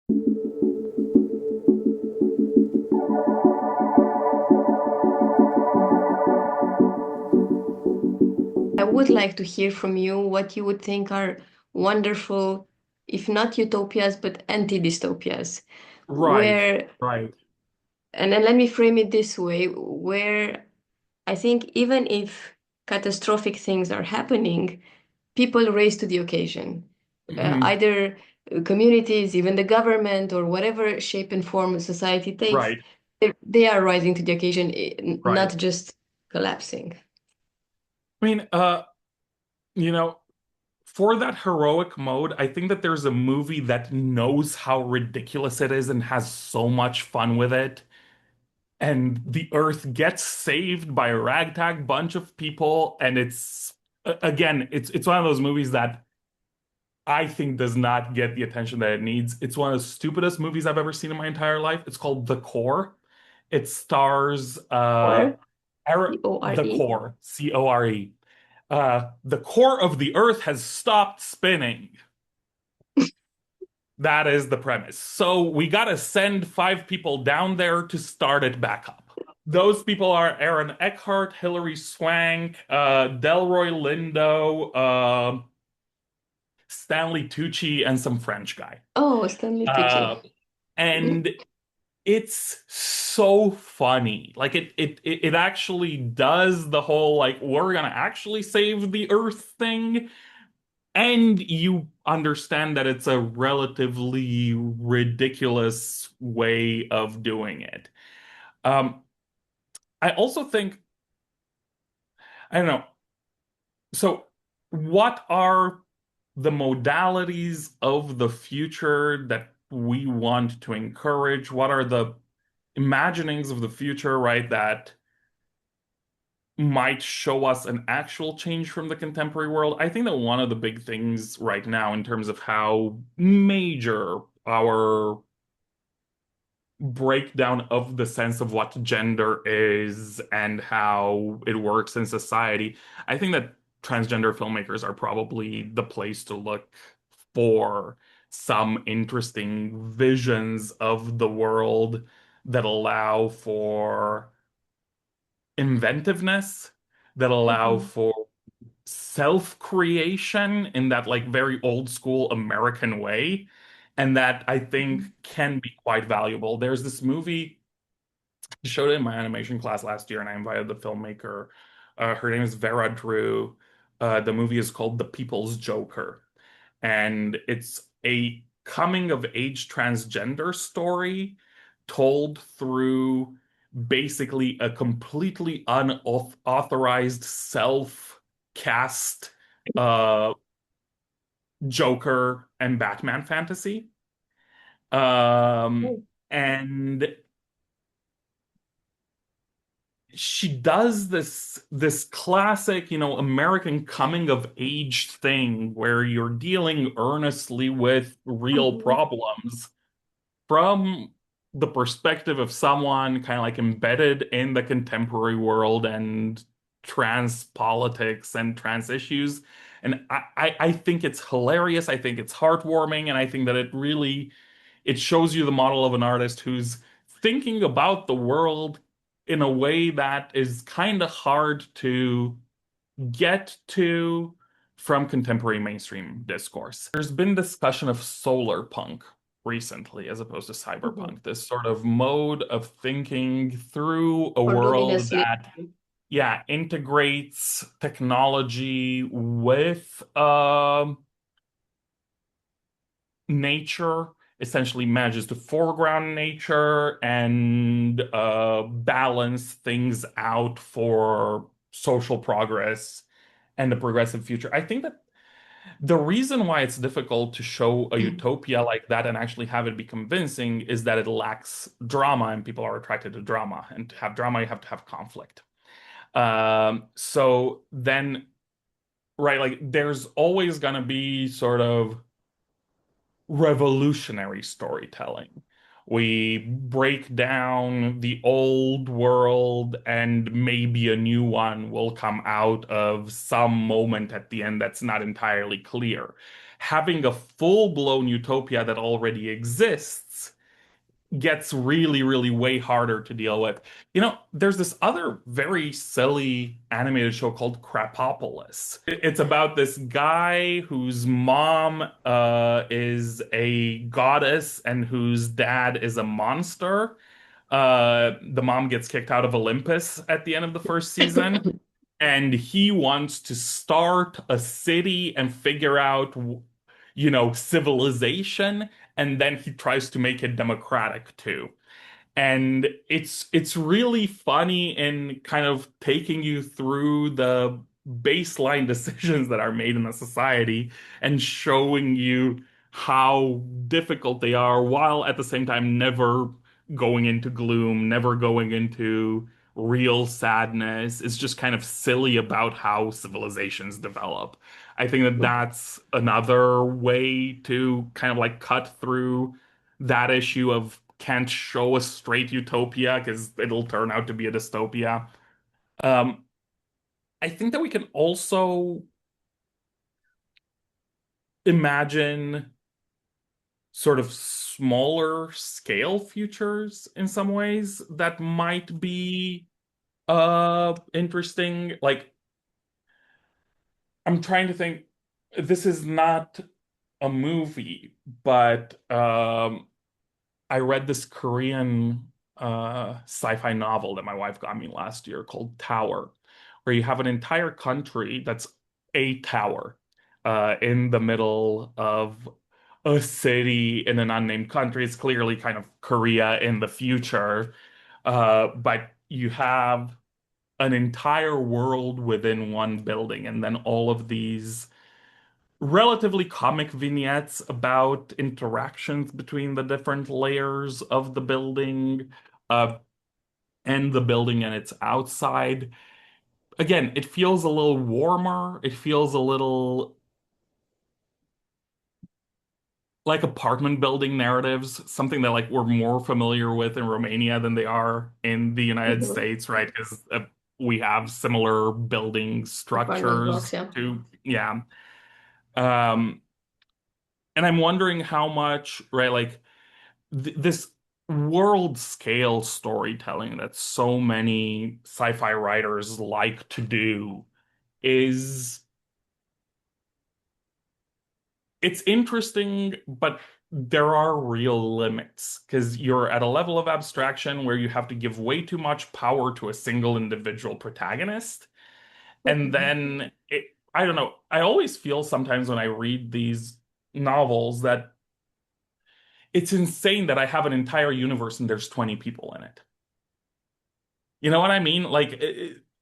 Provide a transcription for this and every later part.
I would like to hear from you what you would think are wonderful, if not utopias, but anti-dystopias, Right, where, right. and then let me frame it this way, where I think even if catastrophic things are happening, people raise to the occasion. Mhm. Either communities, even the government, or whatever shape and form society takes, Right, they are rising to the occasion, right. not just collapsing. I mean, you know, for that heroic mode, I think that there's a movie that knows how ridiculous it is and has so much fun with it. And the Earth gets saved by a ragtag bunch of people, and again, it's one of those movies that I think does not get the attention that it needs. It's one of the stupidest movies I've ever seen in my entire life. It's called The Core. It stars Or The C-O-R-E. Core, Core. The core of the Earth has stopped spinning. That is the premise. So we gotta send 5 people down there to start it back up. Those people are Aaron Eckhart, Hilary Swank, Delroy Lindo, Stanley Tucci, and some French guy. Oh, Stanley Uh, Tucci. and it's so funny. Like it actually does the whole like we're gonna actually save the Earth thing. And you understand that it's a relatively ridiculous way of doing it. Um, I also think, I don't know, so what are the modalities of the future that we want to encourage? What are the imaginings of the future, right, that might show us an actual change from the contemporary world? I think that one of the big things right now, in terms of how major our breakdown of the sense of what gender is and how it works in society, I think that transgender filmmakers are probably the place to look for some interesting visions of the world that allow for inventiveness, that allow Mhm. for self-creation in that like very old school American way, and that I think Mhm. can be quite valuable. There's this movie I showed it in my animation class last year, and I invited the filmmaker. Her name is Vera Drew. The movie is called The People's Joker, and it's a coming of age transgender story told through basically a completely unauthorized self-cast uh, Joker and Batman fantasy. Um, and she does this classic, American coming of age thing where you're dealing earnestly with real Mhm. problems from the perspective of someone kind of like embedded in the contemporary world and trans politics and trans issues. And I think it's hilarious. I think it's heartwarming, and I think that it shows you the model of an artist who's thinking about the world in a way that is kind of hard to get to from contemporary mainstream discourse. There's been discussion of solar punk recently as opposed to Mhm. cyberpunk, this sort of mode of thinking through a Or world luminously. that, yeah, integrates technology with nature, essentially manages to foreground nature and balance things out for social progress and a progressive future. I think that the reason why it's difficult to show a utopia like that and actually have it be convincing is that it lacks drama, and people are attracted to drama. And to have drama, you have to have conflict. So then, right, like there's always going to be sort of revolutionary storytelling. We break down the old world, and maybe a new one will come out of some moment at the end that's not entirely clear. having a full-blown utopia that already exists gets really, really way harder to deal with. There's this other very silly animated show called Crapopolis. It's about this guy whose mom is a goddess and whose dad is a monster. The mom gets kicked out of Olympus at the end of the first season, and he wants to start a city and figure out, civilization, and then he tries to make it democratic too. And it's really funny in kind of taking you through the baseline decisions that are made in a society and showing you how difficult they are, while at the same time never going into gloom, never going into real sadness. It's just kind of silly about how civilizations develop. I think that that's another way to kind of like cut through that issue of can't show a straight utopia because it'll turn out to be a dystopia. Um, I think that we can also imagine sort of smaller scale futures in some ways that might be interesting. Like, I'm trying to think, this is not a movie, but I read this Korean sci-fi novel that my wife got me last year called Tower, where you have an entire country that's a tower in the middle of a city in an unnamed country. It's clearly kind of Korea in the future, but you have an entire world within one building, and then all of these relatively comic vignettes about interactions between the different layers of the building, uh, and the building and its outside. Again, it feels a little warmer. It feels a little like apartment building narratives, something that like we're more familiar with in Romania than they are in the United Mhm. States, right? Because we have similar building Apartment blocks, structures yeah. to, yeah. Um, and I'm wondering how much, right, like this world scale storytelling that so many sci-fi writers like to do is it's interesting, but there are real limits because you're at a level of abstraction where you have to give way too much power to a single individual protagonist. And then I don't know, I always feel sometimes when I read these novels that it's insane that I have an entire universe and there's 20 people in it. You know what I mean? Like,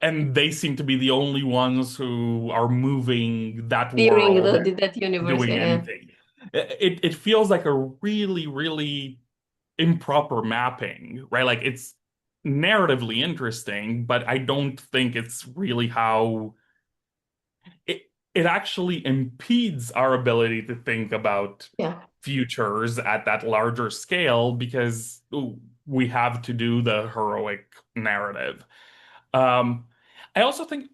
and they seem to be the only ones who are moving that Steering world, that universe, doing yeah, anything. It feels like a really, really improper mapping, right? Like it's narratively interesting, but I don't think it's really how it actually impedes our ability to think about yeah. futures at that larger scale because we have to do the heroic narrative. Um, I also think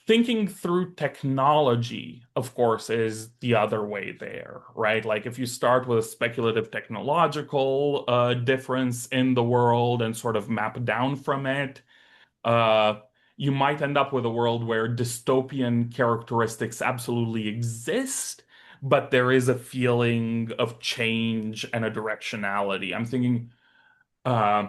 thinking through technology, of course, is the other way there, right? Like if you start with a speculative technological difference in the world and sort of map down from it, uh, you might end up with a world where dystopian characteristics absolutely exist, but there is a feeling of change and a directionality. I'm thinking, uh,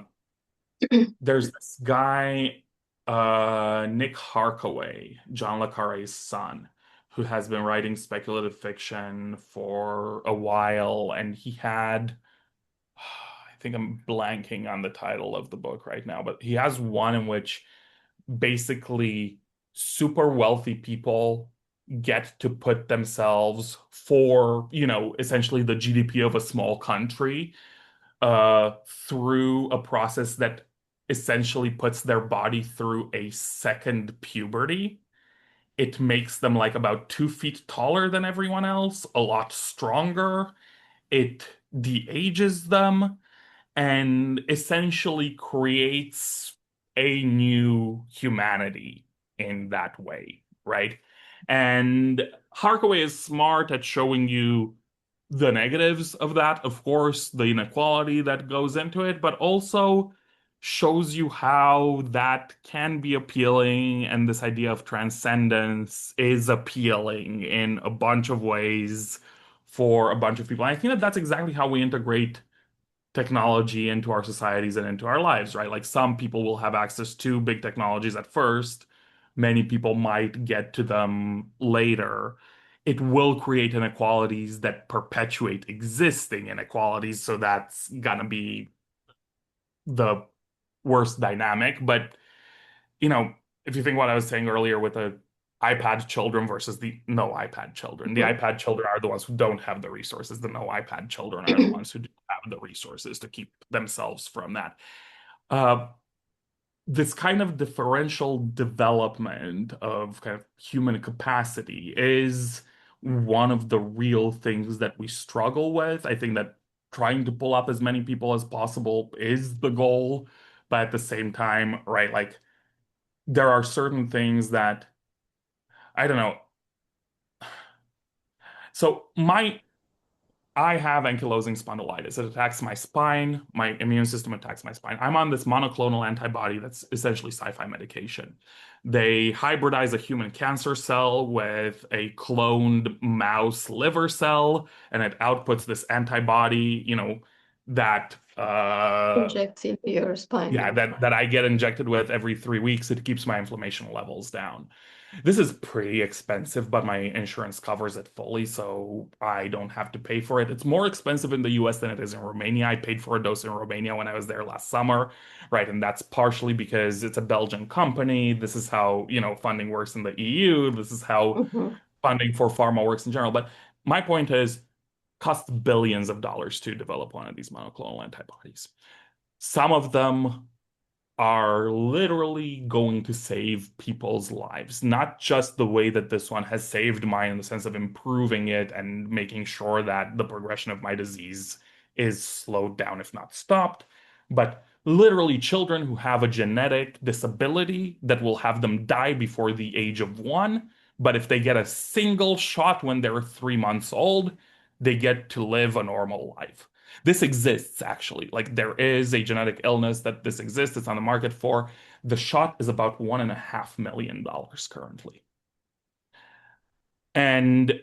there's this guy, Nick Harkaway, John le Carre's son, who has been writing speculative fiction for a while, and he had, I think I'm blanking on the title of the book right now, but he has one in which basically super wealthy people get to put themselves for, essentially the GDP of a small country through a process that essentially puts their body through a second puberty. It makes them like about 2 feet taller than everyone else, a lot stronger. It de-ages them and essentially creates a new humanity in that way, right? And Harkaway is smart at showing you the negatives of that, of course, the inequality that goes into it, but also shows you how that can be appealing, and this idea of transcendence is appealing in a bunch of ways for a bunch of people. And I think that that's exactly how we integrate technology into our societies and into our lives, right? Like some people will have access to big technologies at first, many people might get to them later. It will create inequalities that perpetuate existing inequalities, so that's gonna be the worst dynamic. But you know, if you think what I was saying earlier with the iPad children versus the no iPad children, the Mhm. iPad children are the ones who don't have the resources. The no iPad children are the ones who do have the resources to keep themselves from that. Uh, this kind of differential development of kind of human capacity is one of the real things that we struggle with. I think that trying to pull up as many people as possible is the goal, but at the same time, right, like there are certain things that I don't know. So my I have ankylosing spondylitis. It attacks my spine. My immune system attacks my spine. I'm on this monoclonal antibody that's essentially sci-fi medication. They hybridize a human cancer cell with a cloned mouse liver cell, and it outputs this antibody, that Injects into your yeah, spine. that I get injected with every 3 weeks. It keeps my inflammation levels down. This is pretty expensive, but my insurance covers it fully, so I don't have to pay for it. It's more expensive in the US than it is in Romania. I paid for a dose in Romania when I was there last summer, right? And that's partially because it's a Belgian company. This is how, funding works in the EU. This is how Mhm. funding for pharma works in general. But my point is, costs billions of dollars to develop one of these monoclonal antibodies. Some of them are literally going to save people's lives. Not just the way that this one has saved mine in the sense of improving it and making sure that the progression of my disease is slowed down, if not stopped, but literally children who have a genetic disability that will have them die before the age of 1. But if they get a single shot when they're 3 months old, they get to live a normal life. This exists actually. Like there is a genetic illness that this exists. It's on the market for. The shot is about $1.5 million currently. And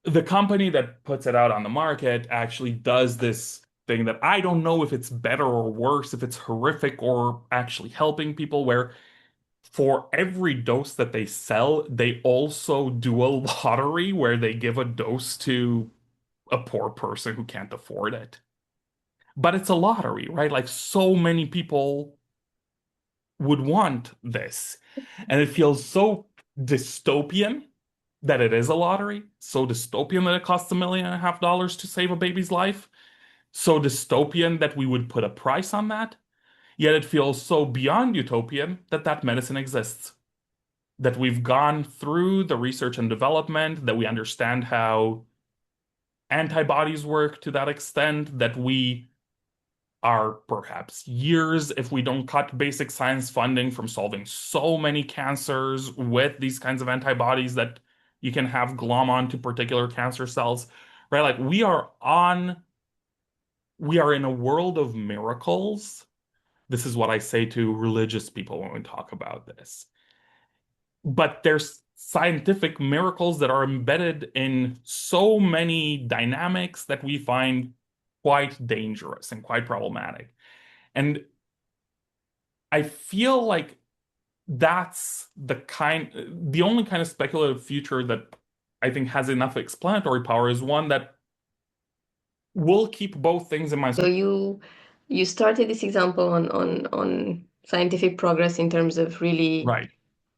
the company that puts it out on the market actually does this thing that I don't know if it's better or worse, if it's horrific or actually helping people, where for every dose that they sell, they also do a lottery where they give a dose to a poor person who can't afford it. But it's a lottery, right? Like so many people would want this. And it feels so dystopian that it is a lottery, so dystopian that it costs $1.5 million to save a baby's life, so dystopian that we would put a price on that. Yet it feels so beyond utopian that that medicine exists, that we've gone through the research and development, that we understand how antibodies work to that extent, that we are perhaps years if we don't cut basic science funding from solving so many cancers with these kinds of antibodies that you can have glom onto particular cancer cells, right? Like we are in a world of miracles. This is what I say to religious people when we talk about this. But there's scientific miracles that are embedded in so many dynamics that we find quite dangerous and quite problematic. And I feel like the only kind of speculative future that I think has enough explanatory power is one that will keep both things in mind. So you started this example on scientific progress in terms of really Right,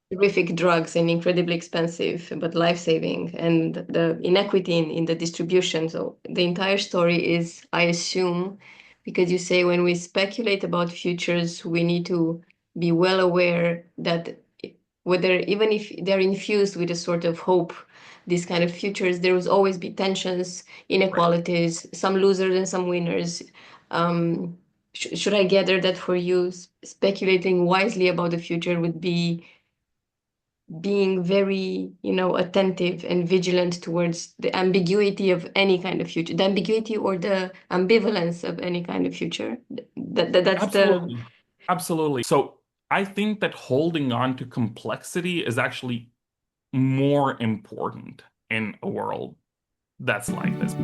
horrific drugs and incredibly expensive but life-saving, and the inequity in the distribution. So the entire story is, I assume, because you say when we speculate about futures, we need to be well aware that whether even if they're infused with a sort of hope, these kind of futures, there will always be tensions, right. inequalities, some losers and some winners. Should I gather that for you, speculating wisely about the future would be being very, attentive and vigilant towards the ambiguity of any kind of future, the ambiguity or the ambivalence of any kind of future. That's the Absolutely. Absolutely. So I think that holding on to complexity is actually more important in a world that's like this.